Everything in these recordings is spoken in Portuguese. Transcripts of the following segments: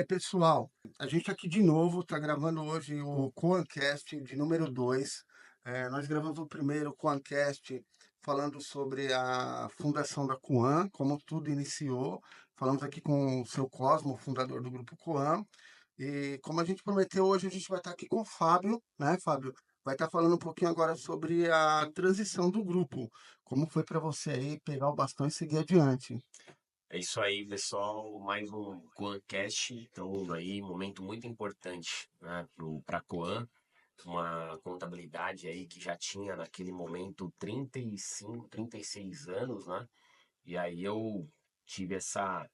pessoal, a gente aqui de novo está gravando hoje o Coancast de número 2. Nós gravamos o primeiro Coancast falando sobre a fundação da Coan, como tudo iniciou. Falamos aqui com o seu Cosmo, fundador do grupo Coan. E como a gente prometeu, hoje a gente vai estar aqui com o Fábio, né, Fábio? Vai estar falando um pouquinho agora sobre a transição do grupo. Como foi para você aí pegar o bastão e seguir adiante? É isso aí, pessoal. Mais um Coancast. Então, aí, momento muito importante, né, para a Coan, uma contabilidade aí que já tinha naquele momento 35, 36 anos, né? E aí eu tive essa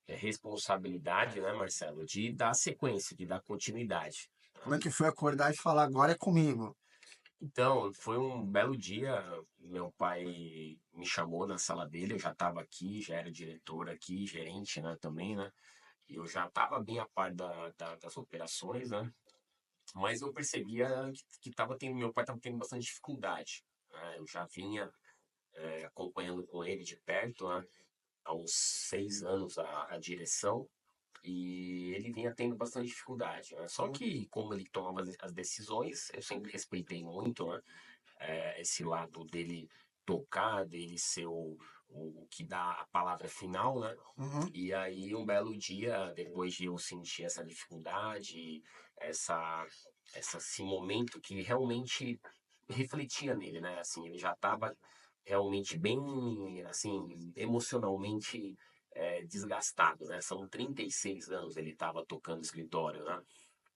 responsabilidade, né, Marcelo, de dar sequência, de dar continuidade. Como é que foi acordar e falar agora é comigo? Então, foi um belo dia. Meu pai me chamou na sala dele, eu já estava aqui, já era diretor aqui, gerente, né, também, né? E eu já estava bem a par das operações, né? Mas eu percebia que meu pai estava tendo bastante dificuldade, né? Eu já vinha acompanhando com ele de perto, né? Há uns 6 anos a direção, e ele vinha tendo bastante dificuldade, né? Só que, como ele tomava as decisões, eu sempre respeitei muito, né? Esse lado dele tocar, dele ser o que dá a palavra final, né? Uhum. E aí, um belo dia, depois de eu sentir essa dificuldade, essa, esse momento que realmente refletia nele, né? Assim, ele já estava realmente bem, assim, emocionalmente desgastado, né? São 36 anos ele estava tocando escritório, né?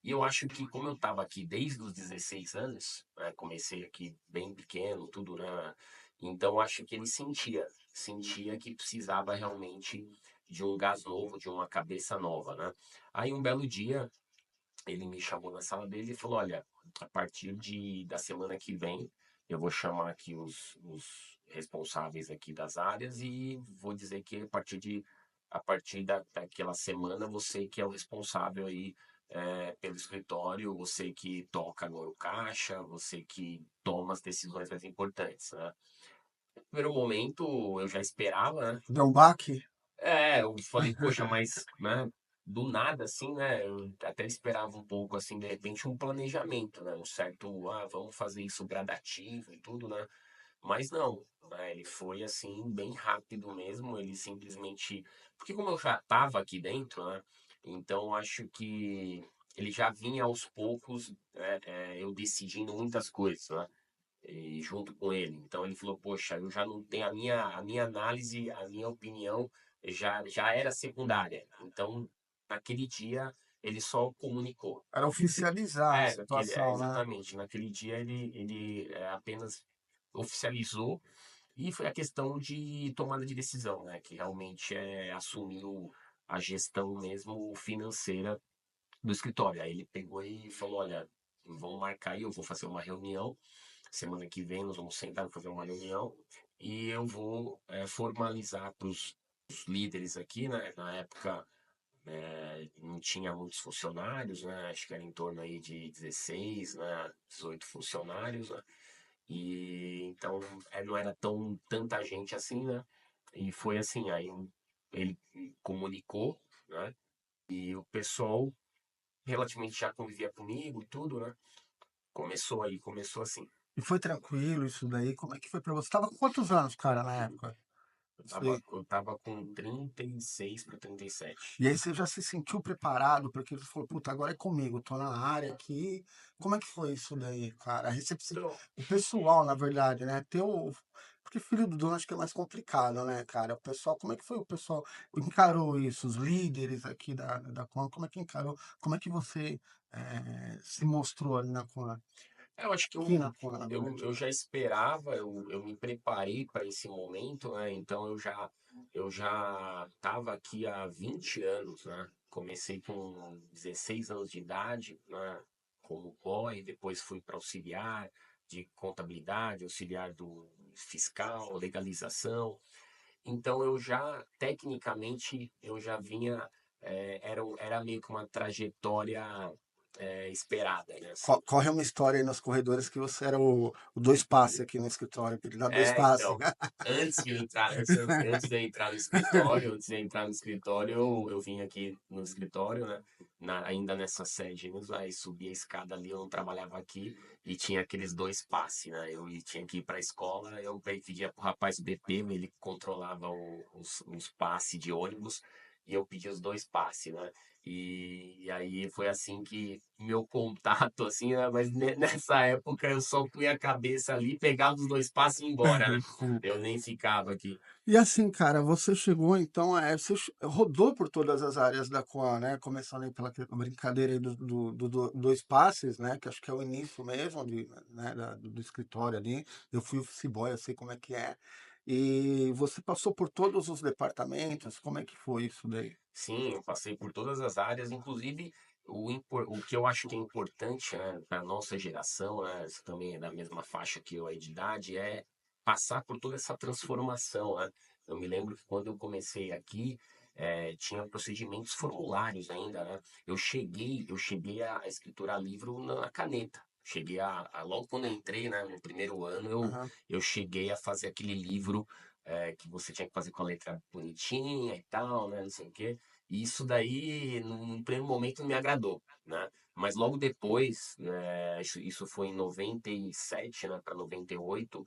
E eu acho que como eu estava aqui desde os 16 anos, né, comecei aqui bem pequeno, tudo, né? Então acho que ele sentia que precisava realmente de um gás novo, de uma cabeça nova, né? Aí um belo dia ele me chamou na sala dele e falou: Olha, a partir da semana que vem eu vou chamar aqui os responsáveis aqui das áreas e vou dizer que daquela semana você que é o responsável aí pelo escritório, você que toca agora o caixa, você que toma as decisões mais importantes, né? No primeiro momento eu já esperava, né? Deu um baque? Eu falei, poxa, mas, né, do nada, assim, né, eu até esperava um pouco, assim, de repente, um planejamento, né, um certo, vamos fazer isso gradativo e tudo, né, mas não, né, ele foi, assim, bem rápido mesmo, ele simplesmente, porque como eu já estava aqui dentro, né, então acho que ele já vinha aos poucos, né, eu decidindo muitas coisas, né, e junto com ele. Então ele falou: Poxa, eu já não tenho a minha análise, a minha opinião já era secundária. Então, naquele dia, ele só comunicou. Era oficializar a situação, né? Exatamente. Naquele dia, ele apenas oficializou e foi a questão de tomada de decisão, né? Que realmente assumiu a gestão mesmo financeira do escritório. Aí ele pegou e falou: Olha, vamos marcar aí, eu vou fazer uma reunião. Semana que vem nós vamos sentar e fazer uma reunião e eu vou formalizar para os líderes aqui, né? Na época não tinha muitos funcionários, né? Acho que era em torno aí de 16, né? 18 funcionários, né? E então não era tanta gente assim, né? E foi assim, aí ele comunicou, né? E o pessoal relativamente já convivia comigo e tudo, né? Começou assim. E foi tranquilo isso daí? Como é que foi pra você? Tava com quantos anos, cara, na época? Você... Eu tava com 36 para 37. E aí você já se sentiu preparado para aquilo? Você falou, puta, agora é comigo, tô na área aqui. Como é que foi isso daí, cara? A recepção... Então, O pessoal, na verdade, né? Teu... Porque filho do dono acho que é mais complicado, né, cara? O pessoal, como é que foi o pessoal encarou isso? Os líderes aqui da Coan, como é que encarou? Como é que você se mostrou ali na Coan? eu acho que Aqui na Coan, na verdade. eu já esperava, eu me preparei para esse momento, né? Então eu já estava aqui há 20 anos, né? Comecei com 16 anos de idade, né? Como boy, depois fui para auxiliar de contabilidade, auxiliar do fiscal, legalização. Então eu já, tecnicamente, eu já vinha, era meio que uma trajetória esperada, né? Assim. Corre uma história aí nos corredores que você era o dois passes aqui no escritório, que ele dá dois passes. Então, antes de eu entrar no escritório, eu vim aqui no escritório, né? ainda nessa sede, né? Aí subi a escada ali, eu não trabalhava aqui, e tinha aqueles dois passes, né? Tinha que ir para a escola, eu pedia pro rapaz do BP, ele controlava os passes de ônibus, e eu pedia os dois passes, né? E aí foi assim que meu contato, assim, né? Mas nessa época eu só punha a cabeça ali, pegava os dois passes e ia embora, né? Eu nem ficava aqui. E assim, cara, você chegou então, rodou por todas as áreas da Coan, né? Começando aí pela brincadeira aí dois passes, né? Que acho que é o início mesmo né, do escritório ali. Eu fui office boy, eu sei como é que é. E você passou por todos os departamentos, como é que foi isso daí? Sim, eu passei por todas as áreas, inclusive o que eu acho que é importante, né, para a nossa geração, né, você também é da mesma faixa que eu aí de idade, é passar por toda essa transformação, né? Eu me lembro que quando eu comecei aqui, tinha procedimentos formulários ainda, né? Eu cheguei a escriturar livro na caneta. Logo quando eu entrei, né, no primeiro ano, Aham. eu cheguei a fazer aquele livro que você tinha que fazer com a letra bonitinha e tal, né, não sei o quê. E isso daí, num primeiro momento, me agradou, né? Mas logo depois, isso foi em 97, né, para 98,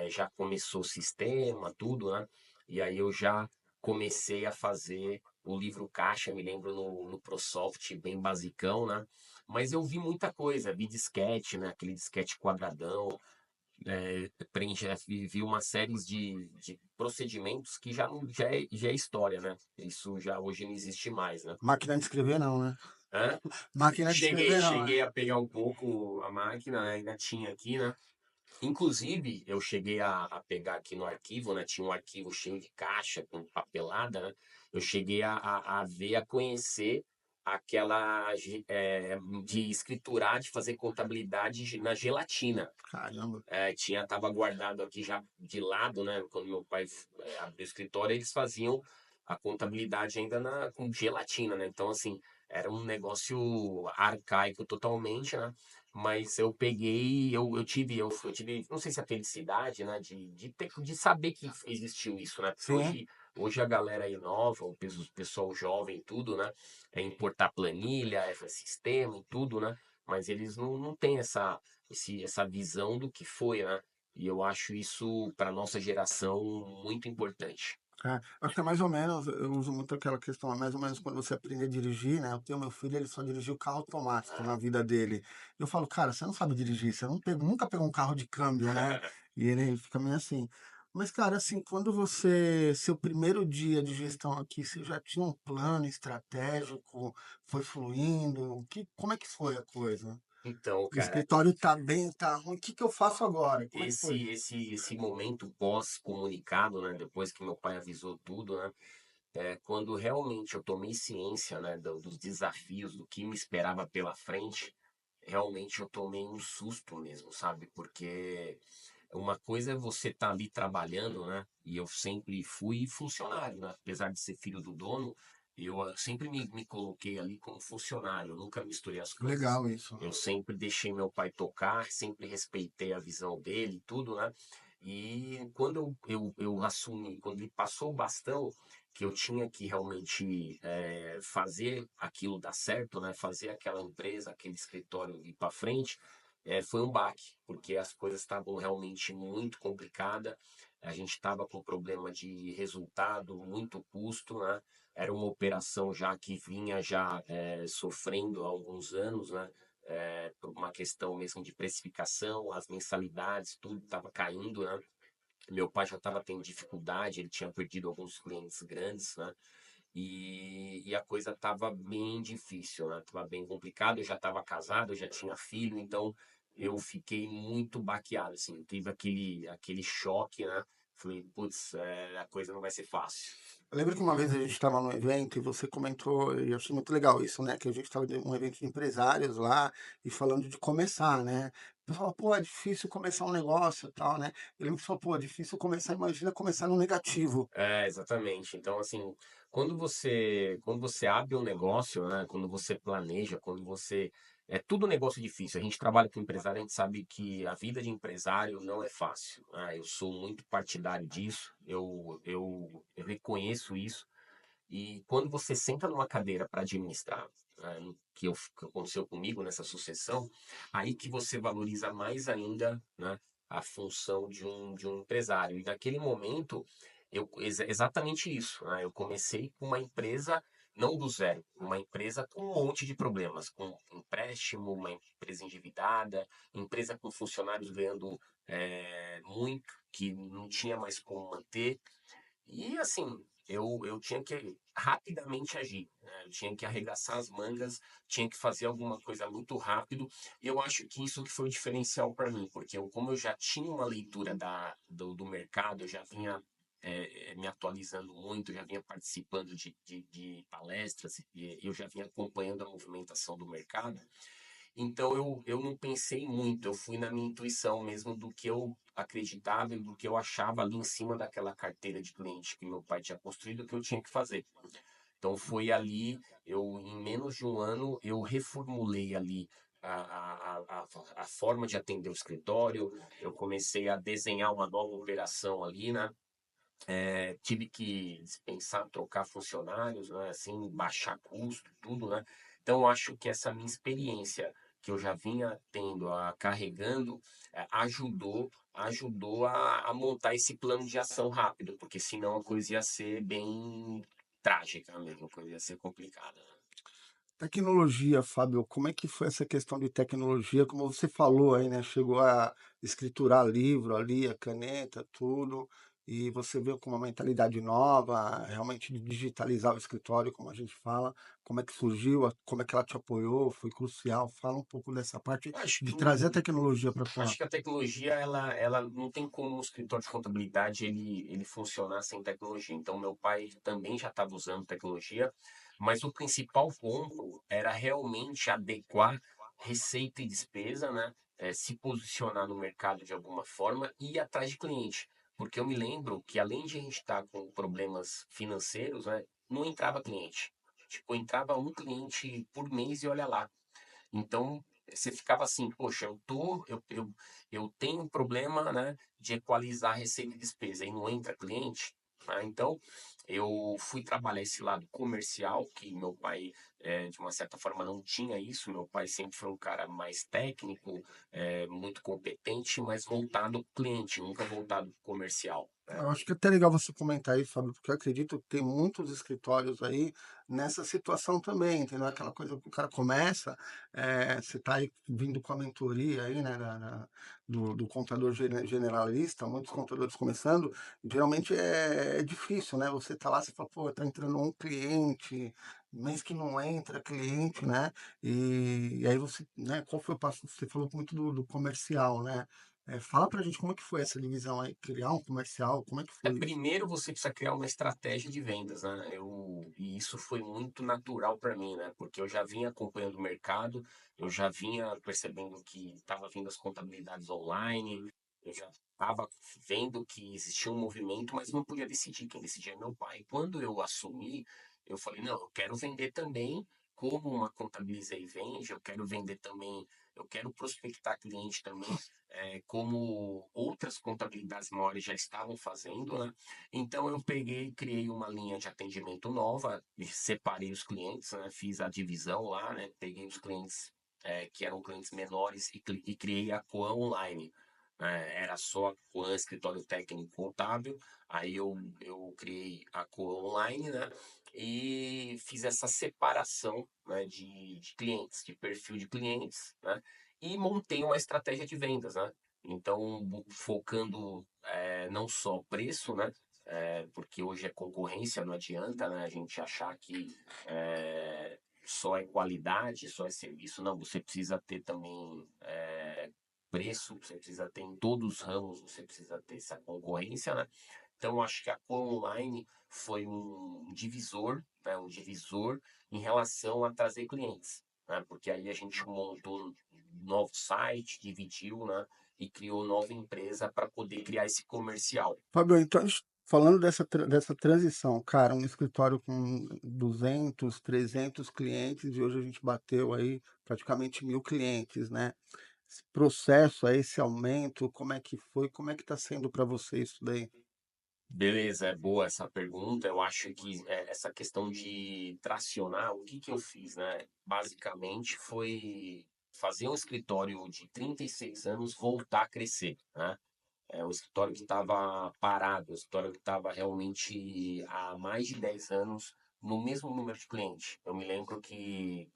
já começou o sistema, tudo, né? E aí eu já comecei a fazer o livro caixa, me lembro no ProSoft, bem basicão, né? Mas eu vi muita coisa, vi disquete, né? Aquele disquete quadradão, vi uma série de procedimentos que já é história, né? Isso já hoje não existe mais, né? Máquina de escrever não, né? Hã? Máquina de Cheguei, escrever não, né? cheguei a pegar um pouco a máquina, né? Ainda tinha aqui, né? Inclusive, eu cheguei a pegar aqui no arquivo, né? Tinha um arquivo cheio de caixa, com papelada, né? Eu cheguei a ver, a conhecer de escriturar, de fazer contabilidade na gelatina. Caramba. Tava guardado aqui já de lado, né? Quando meu pai abriu o escritório, eles faziam a contabilidade ainda com gelatina, né? Então, assim, era um negócio arcaico totalmente, né? Mas eu peguei, eu tive, não sei se a felicidade, né? De saber que existiu isso, né? Porque Sim. hoje a galera aí nova, o pessoal jovem, tudo, né? É importar planilha, sistema e tudo, né? Mas eles não têm essa visão do que foi, né? E eu acho isso, para nossa geração, muito importante. Acho que é mais ou menos, eu uso muito aquela questão, é mais ou menos quando você aprende a dirigir, né? Eu tenho meu filho, ele só dirigiu carro automático na vida dele. Eu falo, cara, você não sabe dirigir, você nunca pegou um carro de câmbio, né? E ele fica meio assim. Mas, cara, assim, seu primeiro dia de gestão aqui, você já tinha um plano estratégico, foi fluindo, como é que foi a coisa? Então, O cara, escritório tá bem, tá ruim, o que que eu faço agora? Como é que foi? esse momento pós-comunicado, né? Depois que meu pai avisou tudo, né? Quando realmente eu tomei ciência, né? Dos desafios, do que me esperava pela frente, realmente eu tomei um susto mesmo, sabe? Porque uma coisa é você estar ali trabalhando, né? E eu sempre fui funcionário, né? Apesar de ser filho do dono, eu sempre me coloquei ali como funcionário, eu nunca misturei as coisas. Legal isso. Eu sempre deixei meu pai tocar, sempre respeitei a visão dele e tudo, né? E quando eu assumi, quando ele passou o bastão, que eu tinha que realmente fazer aquilo dar certo, né? Fazer aquela empresa, aquele escritório ir para frente, foi um baque, porque as coisas estavam realmente muito complicadas. A gente estava com problema de resultado, muito custo, né? Era uma operação já que vinha já sofrendo há alguns anos, né? Por uma questão mesmo de precificação, as mensalidades, tudo estava caindo, né? Meu pai já estava tendo dificuldade, ele tinha perdido alguns clientes grandes, né? E a coisa estava bem difícil, né? Tava bem complicado. Eu já estava casado, eu já tinha filho, então eu fiquei muito baqueado, assim. Tive aquele choque, né? Falei, putz, a coisa não vai ser fácil. Eu lembro que uma vez a gente estava num evento e você comentou, e eu achei muito legal isso, né? Que a gente estava em um evento de empresários lá e falando de começar, né? Você fala, pô, é difícil começar um negócio e tal, né? Eu lembro que você falou, pô, é difícil começar, imagina começar no negativo. Exatamente. Então, assim, quando você abre um negócio, né? Quando você planeja, quando você é tudo negócio difícil. A gente trabalha com empresário, a gente sabe que a vida de empresário não é fácil, né? Eu sou muito partidário disso. Eu reconheço isso. E quando você senta numa cadeira para administrar, que aconteceu comigo nessa sucessão, aí que você valoriza mais ainda, né, a função de um empresário. E naquele momento, exatamente isso, né? Eu comecei com uma empresa não do zero, uma empresa com um monte de problemas, com empréstimo, uma empresa endividada, empresa com funcionários ganhando muito, que não tinha mais como manter. E assim, eu tinha que rapidamente agir, né? Eu tinha que arregaçar as mangas, tinha que fazer alguma coisa muito rápido. E eu acho que isso que foi o diferencial para mim, porque como eu já tinha uma leitura do mercado, eu já vinha me atualizando muito, já vinha participando de palestras, e eu já vinha acompanhando a movimentação do mercado. Então eu não pensei muito, eu fui na minha intuição mesmo do que eu acreditava e do que eu achava ali em cima daquela carteira de cliente que meu pai tinha construído que eu tinha que fazer. Então foi ali, em menos de um ano, eu reformulei ali a forma de atender o escritório, eu comecei a desenhar uma nova operação ali, né? Tive que dispensar, trocar funcionários, né? Assim, baixar custo, tudo, né? Então, eu acho que essa minha experiência que eu já vinha tendo, carregando, ajudou a montar esse plano de ação rápido, porque senão a coisa ia ser bem trágica mesmo, a coisa ia ser complicada, né? Tecnologia, Fábio, como é que foi essa questão de tecnologia? Como você falou aí, né? Chegou a escriturar livro ali, a caneta, tudo, e você veio com uma mentalidade nova, realmente de digitalizar o escritório, como a gente fala. Como é que surgiu? Como é que ela te apoiou? Foi crucial. Fala um pouco dessa parte Acho que de trazer a tecnologia para Acho tua. que a tecnologia, ela não tem como o escritório de contabilidade ele funcionar sem tecnologia. Então, meu pai também já estava usando tecnologia, mas o principal ponto era realmente adequar receita e despesa, né? Se posicionar no mercado de alguma forma e ir atrás de cliente. Porque eu me lembro que além de a gente estar com problemas financeiros, né? Não entrava cliente. Tipo, entrava um cliente por mês e olha lá. Então, você ficava assim, poxa, eu tenho um problema, né, de equalizar receita e despesa e não entra cliente, né? Então, eu fui trabalhar esse lado comercial, que meu pai, de uma certa forma, não tinha isso. Meu pai sempre foi um cara mais técnico, muito competente, mas voltado para o cliente, nunca voltado para o comercial, né? Eu acho que é até legal você comentar isso, Fábio, porque eu acredito que tem muitos escritórios aí nessa situação também, entendeu? Aquela coisa que o cara começa, você está aí vindo com a mentoria aí, né, do contador generalista, muitos contadores começando, geralmente é difícil, né? Você tá lá, você fala, pô, tá entrando um cliente, mês que não entra cliente, né? E aí você, né, qual foi o passo? Você falou muito do comercial, né? Fala pra gente como é que foi essa divisão aí, criar um comercial, como é que foi isso? Primeiro você precisa criar uma estratégia de vendas, né? E isso foi muito natural para mim, né? Porque eu já vinha acompanhando o mercado, eu já vinha percebendo que estava vindo as contabilidades online, eu já estava vendo que existia um movimento, mas não podia decidir. Quem decidia é meu pai. Quando eu assumi, eu falei, não, eu quero vender também como uma contabiliza e vende, eu quero vender também, eu quero prospectar cliente também como outras contabilidades maiores já estavam fazendo, né? Então eu peguei e criei uma linha de atendimento nova, e separei os clientes, né? Fiz a divisão lá, né? Peguei os clientes que eram clientes menores e criei a Coan Online. Era só a Coan Escritório Técnico Contábil, aí eu criei a Coan Online, né? E fiz essa separação, né, de clientes, de perfil de clientes, né? E montei uma estratégia de vendas, né? Então, focando não só preço, né? Porque hoje é concorrência, não adianta, né, a gente achar que só é qualidade, só é serviço. Não, você precisa ter também preço, você precisa ter em todos os ramos, você precisa ter essa concorrência, né? Então, acho que a Cor Online foi um divisor, né, um divisor em relação a trazer clientes, né? Porque aí a gente montou um novo site, dividiu, né? E criou nova empresa para poder criar esse comercial. Fábio, então, falando dessa transição, cara, um escritório com 200, 300 clientes e hoje a gente bateu aí praticamente 1.000 clientes, né? Esse processo aí, esse aumento, como é que foi? Como é que está sendo para você isso daí? Beleza, é boa essa pergunta. Eu acho que essa questão de tracionar, o que que eu fiz, né? Basicamente foi fazer um escritório de 36 anos voltar a crescer, né? É um escritório que estava parado, um escritório que estava realmente há mais de 10 anos no mesmo número de clientes. Eu me lembro que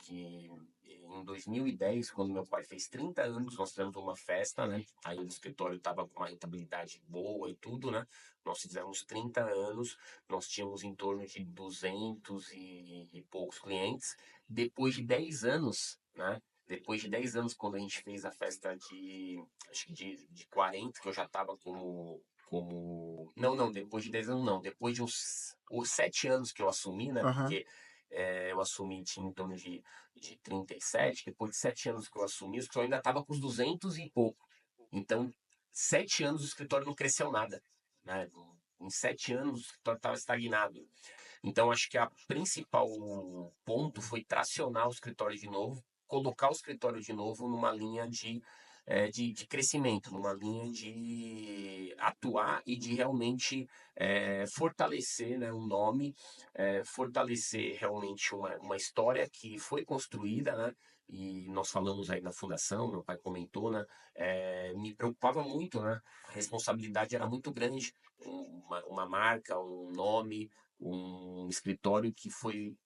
em 2010, quando meu pai fez 30 anos, nós fizemos uma festa, né? Aí o escritório estava com uma rentabilidade boa e tudo, né? Nós fizemos 30 anos, nós tínhamos em torno de 200 e poucos clientes. Depois de 10 anos, né? Depois de 10 anos, quando a gente fez a festa acho que de 40, que eu já estava não, depois de 10 anos não, depois de uns 7 anos que eu assumi, né, Aham. porque eu assumi tinha em torno de 37, depois de 7 anos que eu assumi, o escritório ainda estava com os 200 e pouco, então 7 anos o escritório não cresceu nada, né, em 7 anos o escritório estava estagnado, então, acho que a principal ponto foi tracionar o escritório de novo, colocar o escritório de novo numa linha de crescimento, numa linha de atuar e de realmente fortalecer, né, um nome, fortalecer realmente uma história que foi construída, né? E nós falamos aí na fundação, meu pai comentou, né? Me preocupava muito, né? A responsabilidade era muito grande, uma marca, um nome, um escritório que foi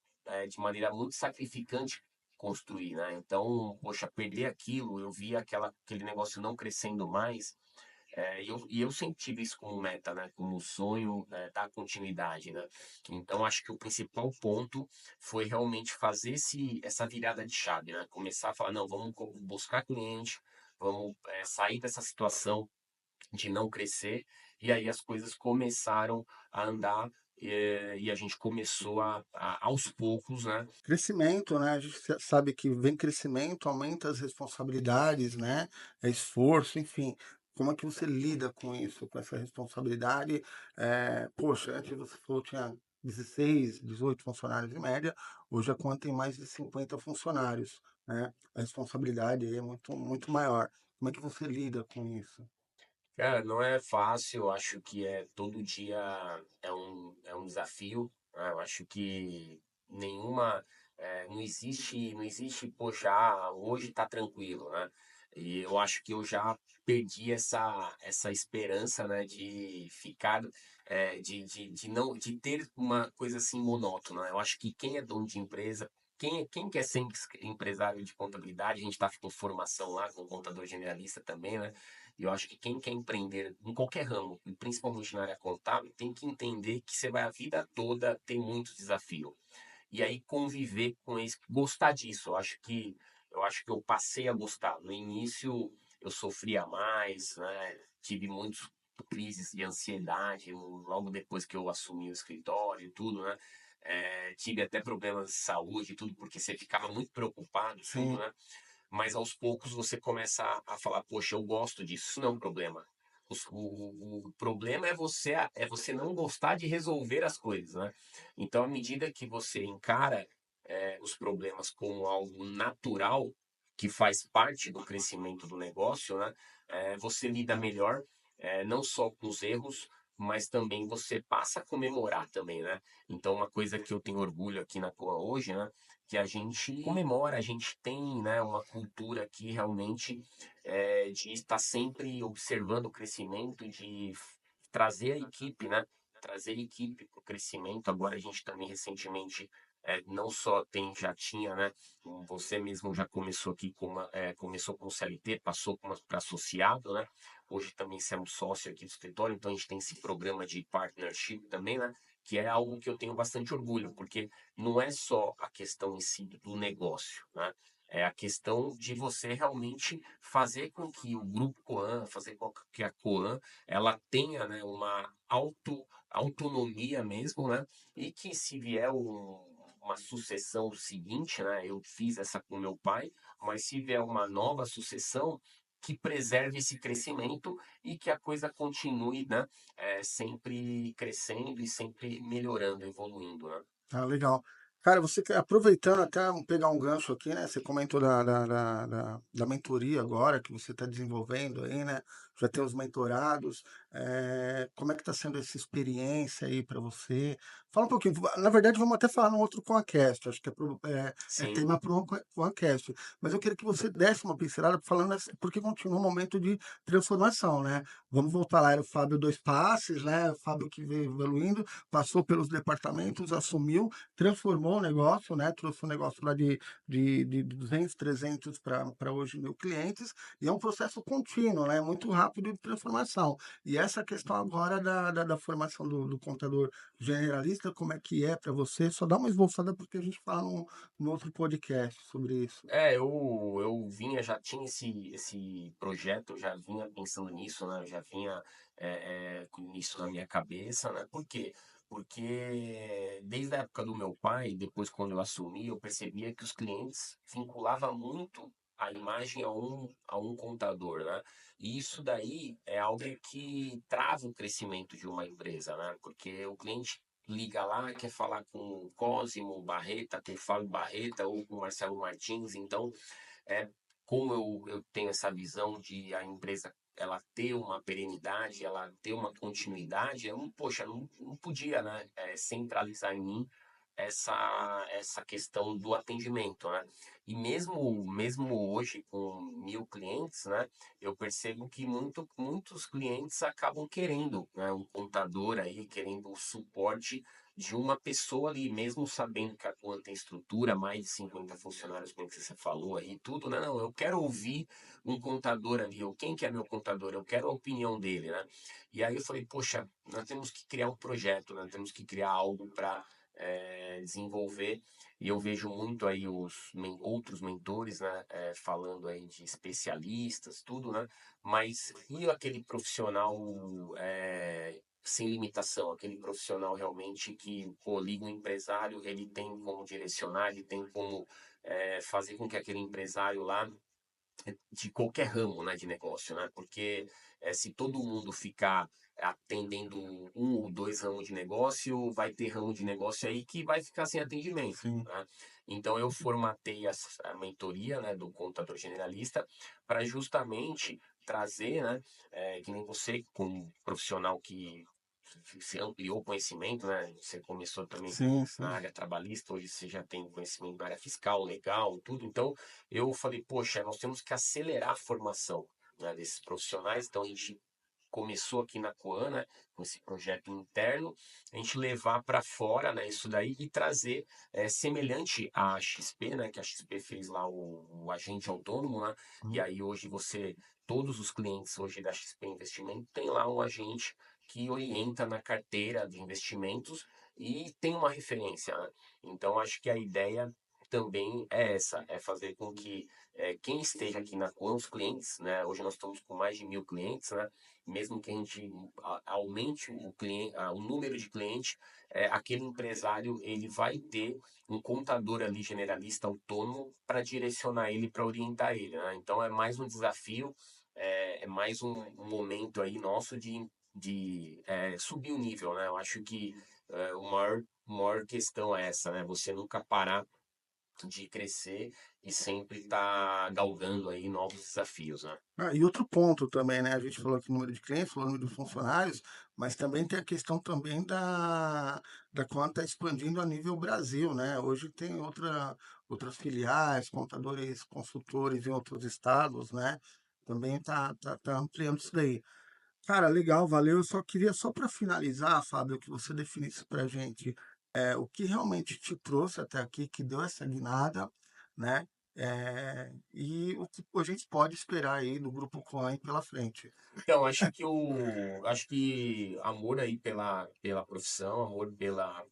de maneira muito sacrificante construir, né? Então, poxa, perder aquilo, eu vi aquele negócio não crescendo mais, e eu sempre tive isso como meta, né? Como sonho, dar continuidade, né? Então, acho que o principal ponto foi realmente fazer essa virada de chave, né? Começar a falar, não, vamos buscar cliente, vamos sair dessa situação de não crescer, e aí as coisas começaram a andar e a gente começou aos poucos, né? Crescimento, né? A gente sabe que vem crescimento, aumenta as responsabilidades, né? É esforço, enfim. Como é que você lida com isso, com essa responsabilidade? Poxa, antes você falou que tinha 16, 18 funcionários em média, hoje a conta tem mais de 50 funcionários, né? A responsabilidade aí é muito, muito maior. Como é que você lida com isso? Cara, não é fácil, eu acho que todo dia é um desafio, né? Eu acho que nenhuma, não existe, poxa, hoje tá tranquilo, né? E eu acho que eu já perdi essa esperança, né, de ficar, de ter uma coisa assim monótona. Eu acho que quem é dono de empresa, quem quer ser empresário de contabilidade, a gente está com formação lá, com contador generalista também, né? E eu acho que quem quer empreender em qualquer ramo, e principalmente na área contábil, tem que entender que você vai a vida toda ter muito desafio. E aí conviver com isso, gostar disso. Eu acho que eu passei a gostar. No início eu sofria mais, né? Tive muitas crises de ansiedade logo depois que eu assumi o escritório e tudo, né? Tive até problemas de saúde e tudo, porque você ficava muito preocupado, tudo, Sim, né? Mas aos poucos você começa a falar, poxa, eu gosto disso, isso não é um problema. O problema é você não gostar de resolver as coisas, né? Então, à medida que você encara os problemas como algo natural, que faz parte do crescimento do negócio, né? Você lida melhor, não só com os erros, mas também você passa a comemorar também, né? Então, uma coisa que eu tenho orgulho aqui na Coa hoje, né? Que a gente comemora, a gente tem, né, uma cultura aqui realmente de estar sempre observando o crescimento, de trazer a equipe, né? Trazer a equipe para o crescimento. Agora a gente também recentemente não só já tinha, né? Você mesmo já começou aqui começou com o CLT, passou para associado, né? Hoje também somos sócio aqui do escritório, então a gente tem esse programa de partnership também, né? Que é algo que eu tenho bastante orgulho, porque não é só a questão em si do negócio, né? É a questão de você realmente fazer com que o grupo Coan, fazer com que a Coan, ela tenha, né, uma autonomia mesmo, né? E que se vier uma sucessão seguinte, né? Eu fiz essa com meu pai, mas se vier uma nova sucessão, que preserve esse crescimento e que a coisa continue, né? Sempre crescendo e sempre melhorando, evoluindo, né? tá legal. Cara, aproveitando até pegar um gancho aqui, né? Você comentou da mentoria agora que você está desenvolvendo aí, né? já tem os mentorados. Como é que está sendo essa experiência aí para você? Fala um pouquinho. Na verdade, vamos até falar no outro Coacast, acho que é Sim. tema para um Coacast. Mas eu queria que você desse uma pincelada falando porque continua um momento de transformação, né? Vamos voltar lá, era o Fábio Dois Passes, né? O Fábio que veio evoluindo, passou pelos departamentos, assumiu, transformou o negócio, né? Trouxe o negócio lá de 200, 300 para hoje 1.000 clientes, e é um processo contínuo, né? Muito rápido de transformação. E essa questão agora da formação do contador generalista, como é que é para você? Só dá uma esboçada porque a gente fala num outro podcast sobre isso. Eu vinha, já tinha esse projeto, eu já vinha pensando nisso, né? Eu já vinha com isso na minha cabeça, né? Por quê? Porque desde a época do meu pai, depois quando eu assumi, eu percebia que os clientes vinculavam muito a imagem a um contador, né? E isso daí é algo que trava o crescimento de uma empresa, né? Porque o cliente liga lá, quer falar com o Cosimo Barreta, com o Fábio Barreta ou com o Marcelo Martins. Então, é, como eu tenho essa visão de a empresa ela ter uma perenidade, ela ter uma continuidade, eu não, poxa, não podia, né, centralizar em mim essa questão do atendimento, né? E mesmo hoje com 1.000 clientes, né, eu percebo que muitos clientes acabam querendo, né, um contador aí, querendo o suporte de uma pessoa ali, mesmo sabendo que a Coan tem estrutura, mais de 50 funcionários, como você falou aí, tudo, né? Não, eu quero ouvir um contador ali, ou quem que é meu contador, eu quero a opinião dele, né? E aí eu falei, poxa, nós temos que criar um projeto, nós temos que criar algo para desenvolver, e eu vejo muito aí outros mentores, né, falando aí de especialistas, tudo, né? Mas e aquele profissional sem limitação, aquele profissional realmente que, pô, liga um empresário, ele tem como direcionar, ele tem como fazer com que aquele empresário lá, de qualquer ramo, né, de negócio, né? Porque se todo mundo ficar atendendo um ou dois ramos de negócio, vai ter ramo de negócio aí que vai ficar sem atendimento, Sim. né? Então eu formatei a mentoria, né, do contador generalista para justamente trazer, né, que nem você, como profissional que se ampliou o conhecimento, né? Você começou também Sim, na sim. área trabalhista, hoje você já tem conhecimento na área fiscal, legal, tudo. Então, eu falei, poxa, nós temos que acelerar a formação, né, desses profissionais. Então, a gente começou aqui na Coana, com esse projeto interno, a gente levar para fora, né, isso daí e trazer semelhante à XP, né, que a XP fez lá o agente autônomo, né, e Hum. aí hoje todos os clientes hoje da XP Investimento tem lá um agente que orienta na carteira de investimentos e tem uma referência, né? Então, acho que a ideia também é essa, é fazer com que quem esteja aqui na Coan, os clientes, né? Hoje nós estamos com mais de 1.000 clientes, né? Mesmo que a gente aumente o número de clientes, aquele empresário ele vai ter um contador ali generalista autônomo para direcionar ele, para orientar ele, né? Então é mais um desafio, é mais um momento aí nosso de subir o nível, né? Eu acho que maior questão é essa, né? Você nunca parar de crescer e sempre estar galgando aí novos desafios, né? E outro ponto também, né? A gente falou aqui número de clientes, falou número de funcionários, mas também tem a questão também da conta expandindo a nível Brasil, né? Hoje tem outras filiais, contadores, consultores em outros estados, né? Também tá ampliando isso daí. Cara, legal, valeu. Eu só queria, só para finalizar, Fábio, que você definisse para gente o que realmente te trouxe até aqui, que deu essa guinada, né? E o que a gente pode esperar aí do Grupo Coin pela frente. Então, acho que amor aí pela profissão, amor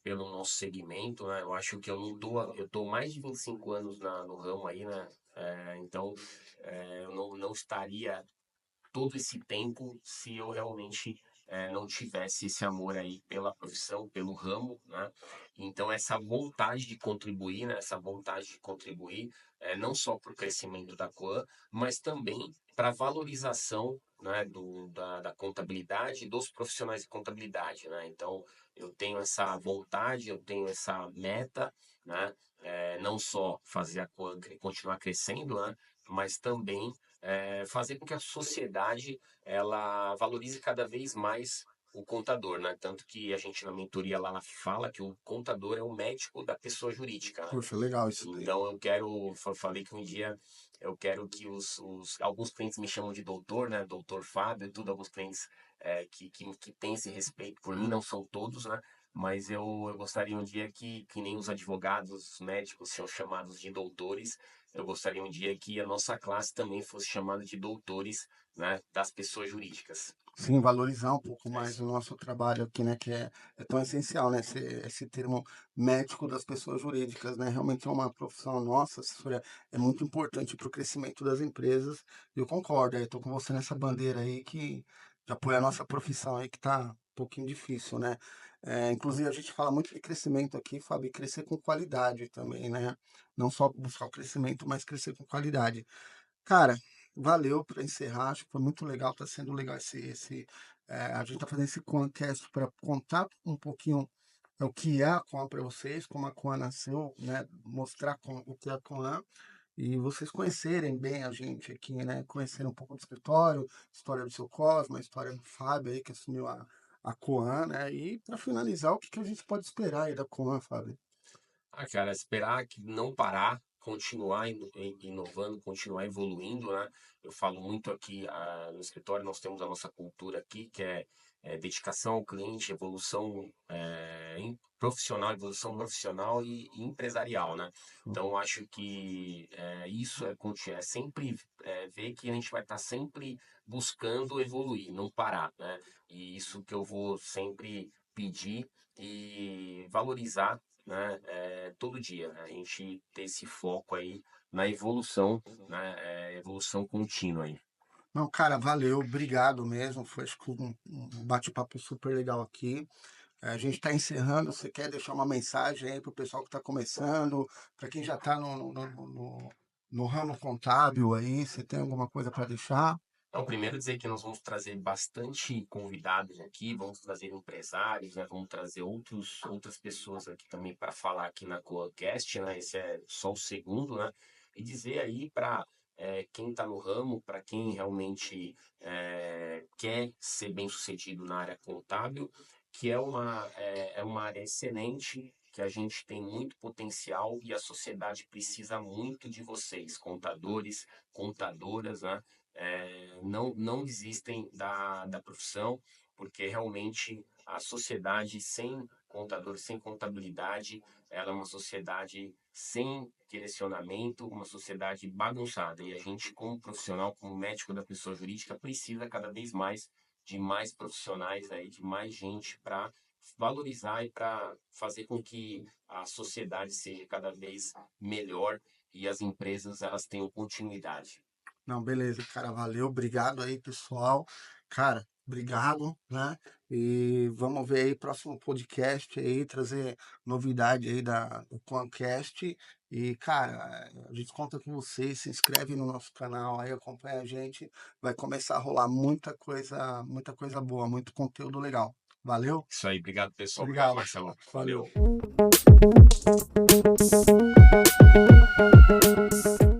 pelo nosso segmento, né? Eu acho que eu tô mais de 25 anos no ramo aí, né? Então, eu não estaria todo esse tempo se eu realmente não tivesse esse amor aí pela profissão, pelo ramo, né? Então essa vontade de contribuir, né? Essa vontade de contribuir não só para o crescimento da Coan, mas também para a valorização, né, da contabilidade, dos profissionais de contabilidade, né? Então eu tenho essa vontade, eu tenho essa meta, né? Não só fazer a Coan continuar crescendo, né? Mas também fazer com que a sociedade ela valorize cada vez mais o contador, né? Tanto que a gente na mentoria lá fala que o contador é o médico da pessoa jurídica, né? Poxa, legal isso daí. Então eu quero, falei que um dia eu quero que alguns clientes me chamam de doutor, né? Doutor Fábio, tudo, alguns clientes que têm esse respeito por mim, não são todos, né? Mas eu gostaria um dia que nem os advogados, os médicos são chamados de doutores, eu gostaria um dia que a nossa classe também fosse chamada de doutores, né, das pessoas jurídicas. Sim, valorizar um pouco É mais isso. o nosso trabalho aqui, né, que é tão essencial, né, esse termo médico das pessoas jurídicas, né, realmente é uma profissão nossa, assessoria, é muito importante para o crescimento das empresas, e eu concordo, eu tô com você nessa bandeira aí que de apoiar a nossa profissão aí que tá um pouquinho difícil, né, inclusive a gente fala muito de crescimento aqui, Fábio, e crescer com qualidade também, né, não só buscar o crescimento, mas crescer com qualidade. Cara, valeu para encerrar, acho que foi muito legal, tá sendo legal a gente tá fazendo esse Quancast para contar um pouquinho o que é a Quan para vocês, como a Quan nasceu, né, mostrar o que é a Quan e vocês conhecerem bem a gente aqui, né, conhecerem um pouco do escritório, história do seu Cosmo, a história do Fábio aí que assumiu a Quan, né, e para finalizar, o que que a gente pode esperar aí da Quan, Fábio? Ah, cara, esperar que não parar, continuar inovando, continuar evoluindo, né? Eu falo muito aqui no escritório, nós temos a nossa cultura aqui, que é dedicação ao cliente, evolução profissional, evolução profissional e empresarial, né? Então, eu acho que isso é sempre ver que a gente vai estar sempre buscando evoluir, não parar, né? E isso que eu vou sempre pedir e valorizar, né, todo dia, né, a gente ter esse foco aí na evolução, né, evolução contínua aí. Não, cara, valeu, obrigado mesmo. Foi acho que um bate-papo super legal aqui. A gente está encerrando. Você quer deixar uma mensagem aí para o pessoal que está começando, para quem já está no ramo contábil aí? Você tem alguma coisa para deixar? Então, primeiro dizer que nós vamos trazer bastante convidados aqui, vamos trazer empresários, né, vamos trazer outras pessoas aqui também para falar aqui na Coacast, né, esse é só o segundo, né, e dizer aí para quem está no ramo, para quem realmente quer ser bem-sucedido na área contábil, que é uma área excelente, que a gente tem muito potencial e a sociedade precisa muito de vocês, contadores, contadoras, né? Não desistem da profissão, porque realmente a sociedade sem contador, sem contabilidade, ela é uma sociedade sem direcionamento, uma sociedade bagunçada. E a gente, como profissional, como médico da pessoa jurídica, precisa cada vez mais de mais profissionais aí, de mais gente para valorizar e para fazer com que a sociedade seja cada vez melhor e as empresas elas tenham continuidade. Não, beleza, cara, valeu, obrigado aí, pessoal. Cara, obrigado, né? E vamos ver aí próximo podcast aí, trazer novidade aí do Quancast. E, cara, a gente conta com vocês, se inscreve no nosso canal aí, acompanha a gente. Vai começar a rolar muita coisa boa, muito conteúdo legal. Valeu? Isso aí, obrigado pessoal, obrigado Obrigado. Marcelo, Valeu. valeu.